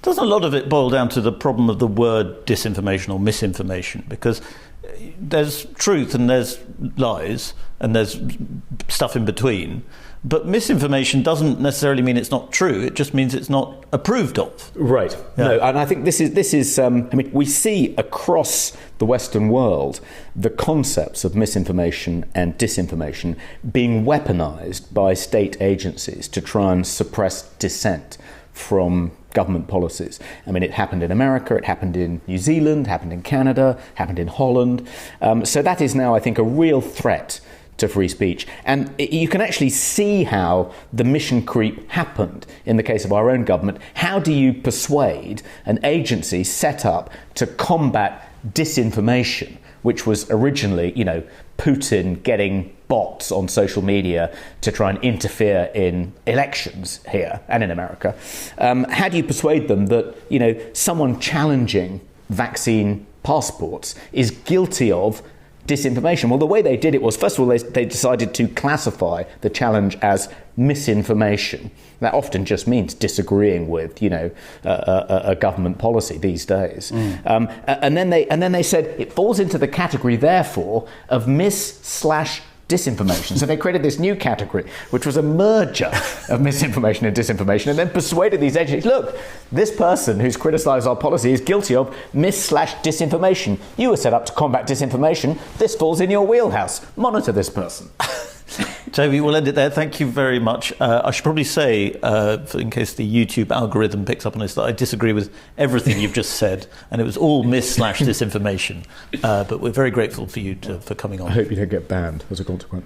Doesn't a lot of it boil down to the problem of the word disinformation or misinformation? Because there's truth and there's lies and there's stuff in between. But misinformation doesn't necessarily mean it's not true. It just means it's not approved of. Right. Yeah. No, and I think this is. I mean, we see across the Western world the concepts of misinformation and disinformation being weaponized by state agencies to try and suppress dissent from government policies. I mean, it happened in America, it happened in New Zealand, happened in Canada, happened in Holland. So that is now, I think, a real threat to free speech. And you can actually see how the mission creep happened in the case of our own government. How do you persuade an agency set up to combat disinformation, which was originally, Putin getting bots on social media to try and interfere in elections here and in America? How do you persuade them that, someone challenging vaccine passports is guilty of disinformation? Well, the way they did it was, first of all, they decided to classify the challenge as misinformation. That often just means disagreeing with, a government policy these days. And then they said it falls into the category, therefore, of disinformation. So they created this new category, which was a merger of misinformation and disinformation, and then persuaded these agencies, look, this person who's criticised our policy is guilty of disinformation. You were set up to combat disinformation. This falls in your wheelhouse. Monitor this person. Toby, we'll end it there. Thank you very much. I should probably say, in case the YouTube algorithm picks up on this, that I disagree with everything you've just said, and it was all disinformation. But we're very grateful for you for coming on. I hope you don't get banned as a consequence.